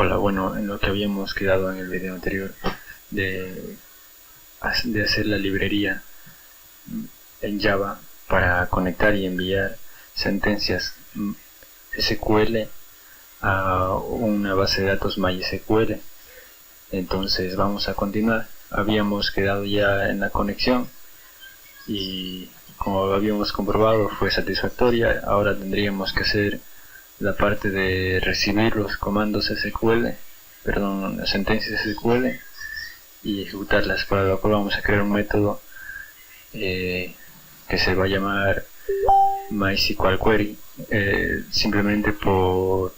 Hola, bueno, en lo que habíamos quedado en el video anterior de, de hacer la librería en Java para conectar y enviar sentencias SQL a una base de datos MySQL. Entonces vamos a continuar. Habíamos quedado ya en la conexión y como habíamos comprobado fue satisfactoria. Ahora tendríamos que hacer la parte de recibir los comandos SQL, perdón, las sentencias SQL y ejecutarlas, para lo cual vamos a crear un método que se va a llamar MySQL Query, simplemente por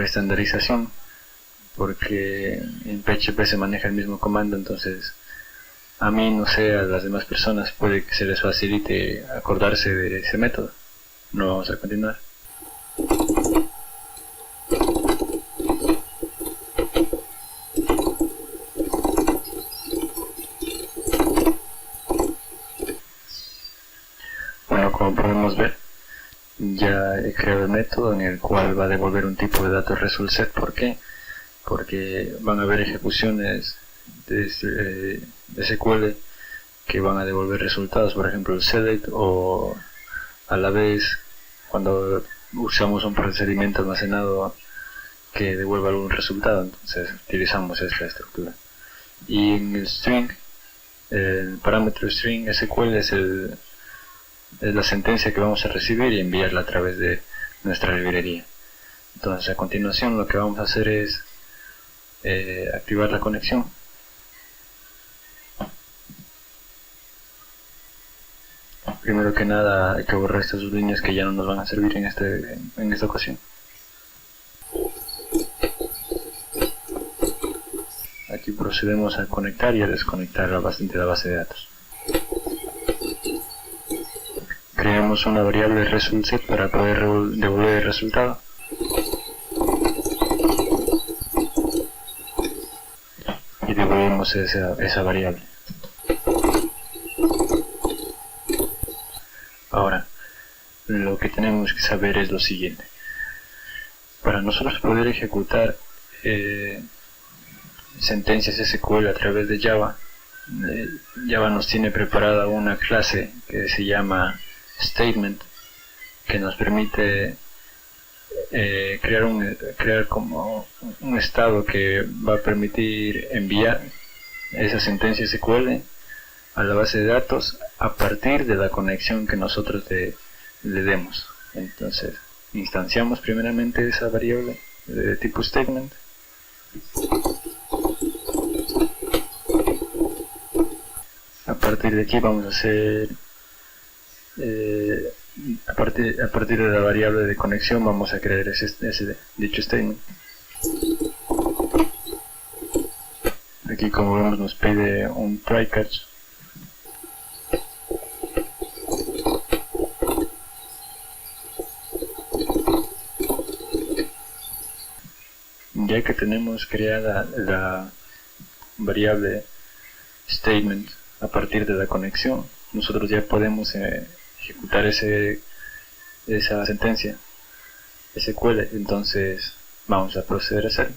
estandarización, porque en PHP se maneja el mismo comando. Entonces a mí, no sé, a las demás personas puede que se les facilite acordarse de ese método. No vamos a continuar. Bueno, como podemos ver, ya he creado el método en el cual va a devolver un tipo de datos result set. ¿Por qué? Porque van a haber ejecuciones de SQL que van a devolver resultados, por ejemplo el select, o a la vez cuando usamos un procedimiento almacenado que devuelva algún resultado. Entonces utilizamos esta estructura. Y en el string, el parámetro string SQL es la sentencia que vamos a recibir y enviarla a través de nuestra librería. Entonces a continuación lo que vamos a hacer es activar la conexión. Primero que nada hay que borrar estas dos líneas que ya no nos van a servir en esta ocasión. Aquí procedemos a conectar y a desconectar la base de datos. Creamos una variable resultSet para poder devolver el resultado. Y devolvemos esa variable. Ahora, lo que tenemos que saber es lo siguiente. Para nosotros poder ejecutar sentencias SQL a través de Java, Java nos tiene preparada una clase que se llama Statement, que nos permite crear como un estado que va a permitir enviar esa sentencia SQL a la base de datos a partir de la conexión que nosotros le demos. Entonces instanciamos primeramente esa variable de tipo statement. A partir de aquí vamos a hacer a partir de la variable de conexión vamos a crear dicho statement. Aquí, como vemos, nos pide un try catch. Ya que tenemos creada la variable statement a partir de la conexión, nosotros ya podemos ejecutar esa sentencia SQL. Entonces vamos a proceder a hacerlo.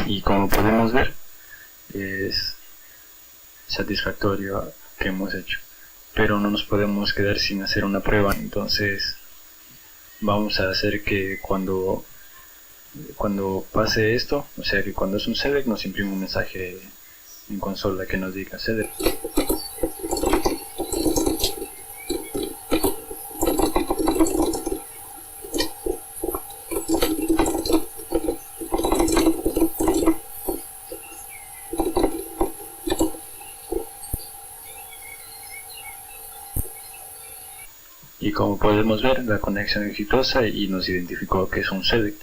Y como podemos ver, es satisfactorio que hemos hecho, pero no nos podemos quedar sin hacer una prueba. Entonces vamos a hacer que cuando pase esto, o sea que cuando es un select, nos imprime un mensaje en consola que nos diga select. Y como podemos ver, la conexión es exitosa y nos identificó que es un select.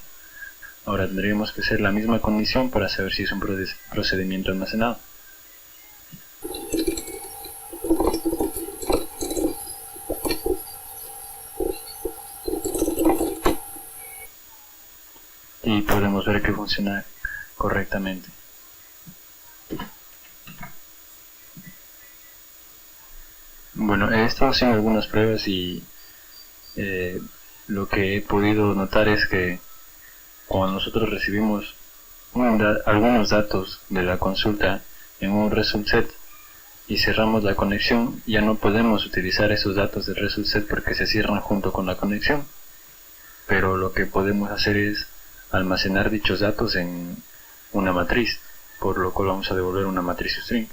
Ahora tendríamos que hacer la misma condición para saber si es un procedimiento almacenado. y podemos ver que funciona correctamente. Bueno, he estado haciendo algunas pruebas y lo que he podido notar es que cuando nosotros recibimos algunos datos de la consulta en un result set y cerramos la conexión, ya no podemos utilizar esos datos del result set porque se cierran junto con la conexión, pero lo que podemos hacer es almacenar dichos datos en una matriz, por lo cual vamos a devolver una matriz string.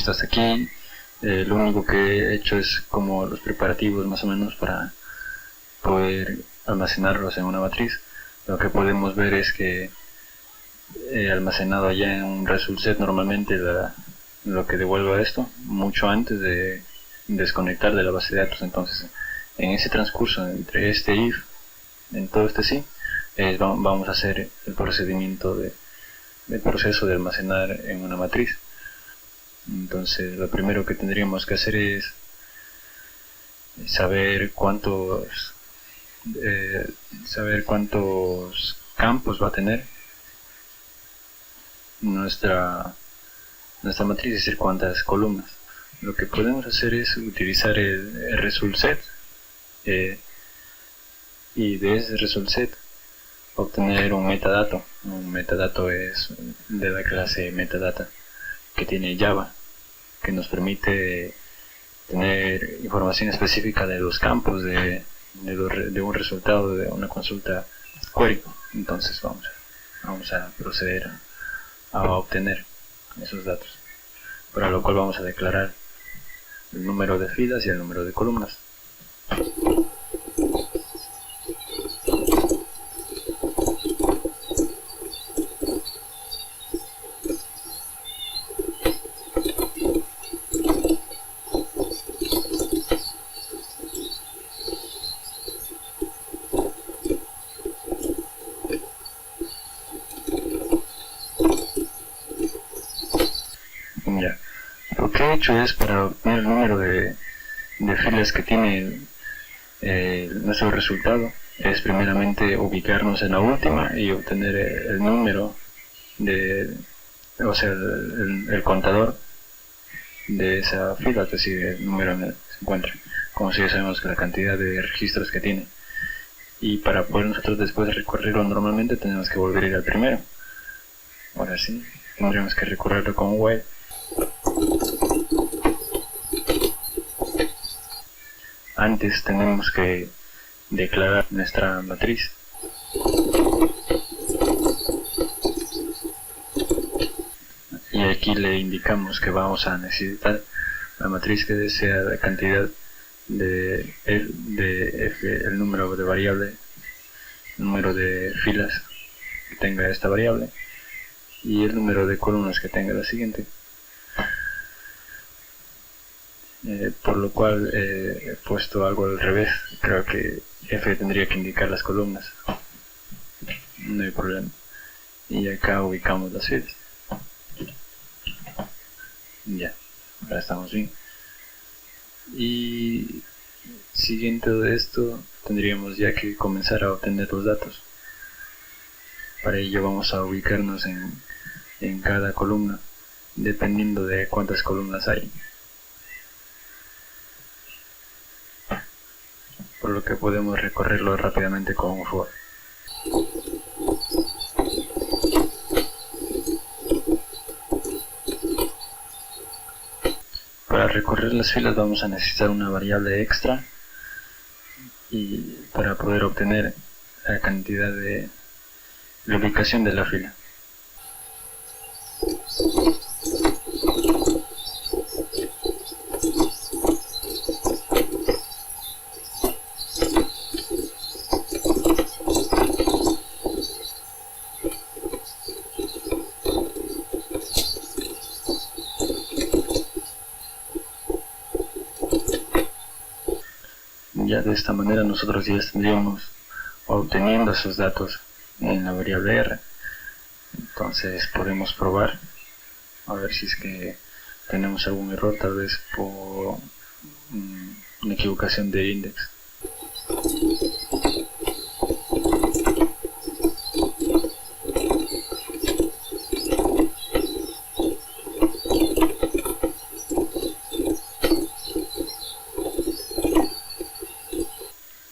Hasta aquí lo único que he hecho es como los preparativos más o menos para poder almacenarlos en una matriz. Lo que podemos ver es que he almacenado allá en un result set normalmente lo que devuelvo a esto mucho antes de desconectar de la base de datos. Entonces en ese transcurso entre este if, en todo este sí, vamos a hacer el procedimiento del proceso de almacenar en una matriz. Entonces lo primero que tendríamos que hacer es saber cuántos campos va a tener nuestra matriz, es decir, cuántas columnas. Lo que podemos hacer es utilizar el result set y de ese result set obtener un metadato. Un metadato es de la clase metadata que tiene Java, que nos permite tener información específica de los campos de un resultado de una consulta query. Entonces vamos a proceder a obtener esos datos, para lo cual vamos a declarar el número de filas y el número de columnas. Ya, lo que he hecho es, para obtener el número de filas que tiene nuestro resultado, es primeramente ubicarnos en la última y obtener el número el contador de esa fila, es decir, el número en el que se encuentra, como si ya sabemos la cantidad de registros que tiene. Y para poder nosotros después recorrerlo normalmente tenemos que volver a ir al primero. Ahora sí, tendríamos que recorrerlo con while. Antes tenemos que declarar nuestra matriz. Y aquí le indicamos que vamos a necesitar la matriz que desea la cantidad de f, el número de variable, el número de filas que tenga esta variable y el número de columnas que tenga la siguiente. Por lo cual he puesto algo al revés. Creo que f tendría que indicar las columnas, no hay problema, y acá ubicamos las filas. Ya, ahora estamos bien. Y siguiente de esto tendríamos ya que comenzar a obtener los datos. Para ello vamos a ubicarnos en cada columna dependiendo de cuántas columnas hay, por lo que podemos recorrerlo rápidamente con un for. Para recorrer las filas vamos a necesitar una variable extra y para poder obtener la cantidad de la ubicación de la fila. ya de esta manera nosotros ya estaríamos obteniendo esos datos en la variable R. Entonces podemos probar a ver si es que tenemos algún error, tal vez por una equivocación de index.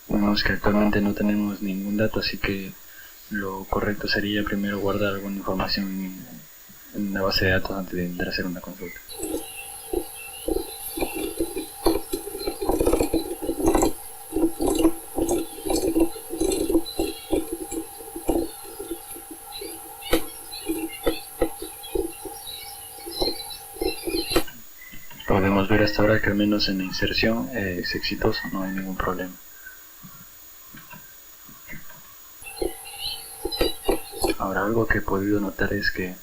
Vemos que actualmente no tenemos ningún dato, así que lo correcto sería primero guardar alguna información en una base de datos antes de intentar hacer una consulta. Podemos ver hasta ahora que al menos en la inserción es exitoso, no hay ningún problema. Ahora, algo que he podido notar es que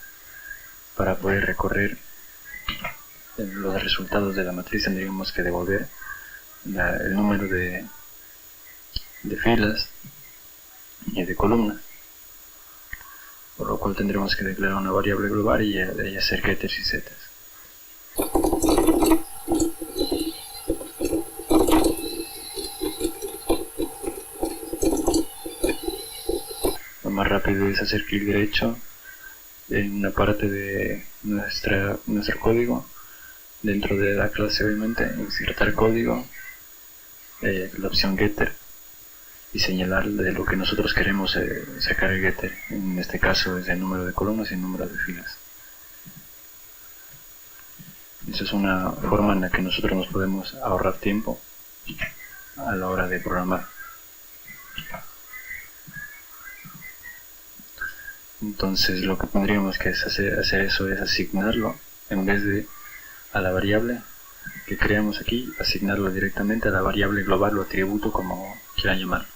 para poder recorrer los resultados de la matriz tendríamos que devolver el número de filas y de columnas, por lo cual tendremos que declarar una variable global y hacer getters y setters. Lo más rápido es hacer clic derecho en una parte de nuestro código, dentro de la clase obviamente, insertar código, la opción getter, y señalar de lo que nosotros queremos sacar el getter. En este caso es el número de columnas y el número de filas. Esa es una forma en la que nosotros nos podemos ahorrar tiempo a la hora de programar. Entonces lo que tendríamos que hacer eso es asignarlo, en vez de a la variable que creamos aquí, asignarlo directamente a la variable global o atributo, como quieran llamarlo.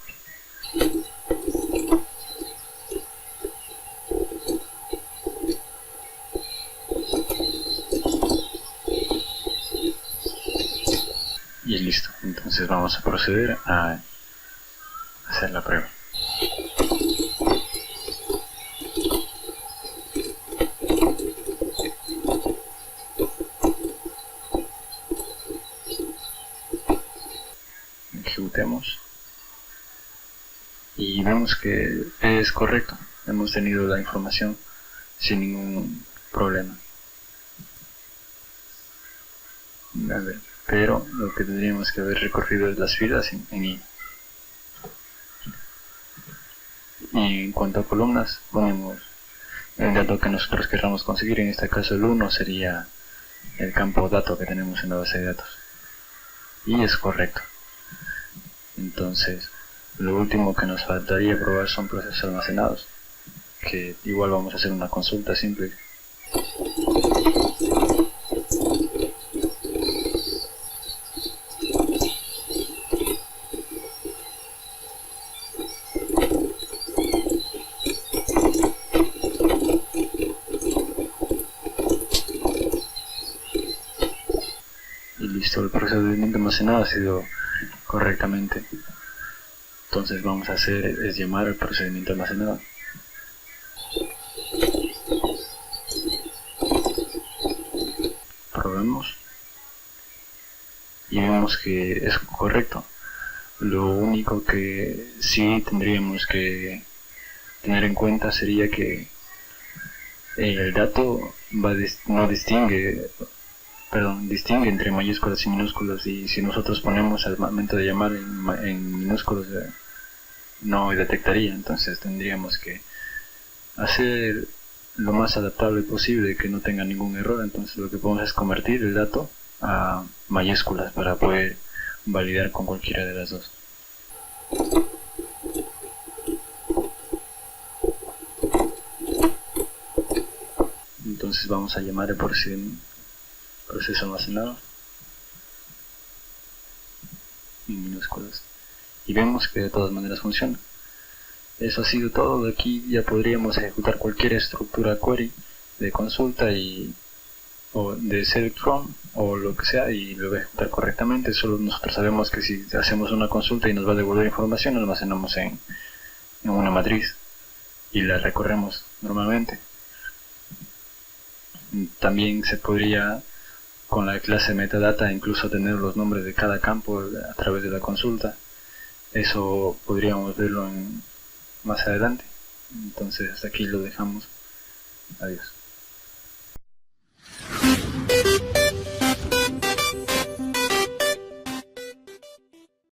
Y listo. Entonces vamos a proceder a hacer la prueba. Ejecutemos y vemos que es correcto. Hemos tenido la información sin ningún problema. A ver, pero lo que tendríamos que haber recorrido es las filas en I. Y en cuanto a columnas, ponemos el dato que nosotros queramos conseguir. En este caso el 1 sería el campo dato que tenemos en la base de datos, y es correcto. Entonces lo último que nos faltaría probar son procesos almacenados, que igual vamos a hacer una consulta simple. Y listo, el procedimiento almacenado ha sido correctamente. Entonces vamos a hacer es llamar al procedimiento almacenado. Probemos y vemos que es correcto. Lo único que sí tendríamos que tener en cuenta sería que el dato no distingue entre mayúsculas y minúsculas, y si nosotros ponemos al momento de llamar en minúsculas no detectaría. Entonces tendríamos que hacer lo más adaptable posible, que no tenga ningún error. Entonces lo que podemos es convertir el dato a mayúsculas para poder validar con cualquiera de las dos. Entonces vamos a llamar el proceso almacenado en minúsculas y vemos que de todas maneras funciona. Eso ha sido todo. De aquí ya podríamos ejecutar cualquier estructura query de consulta y o de select from o lo que sea y lo va a ejecutar correctamente. Solo nosotros sabemos que si hacemos una consulta y nos va a devolver información, lo almacenamos en una matriz y la recorremos normalmente. También se podría, con la clase metadata, incluso tener los nombres de cada campo a través de la consulta. Eso podríamos verlo más adelante. Entonces hasta aquí lo dejamos. Adiós.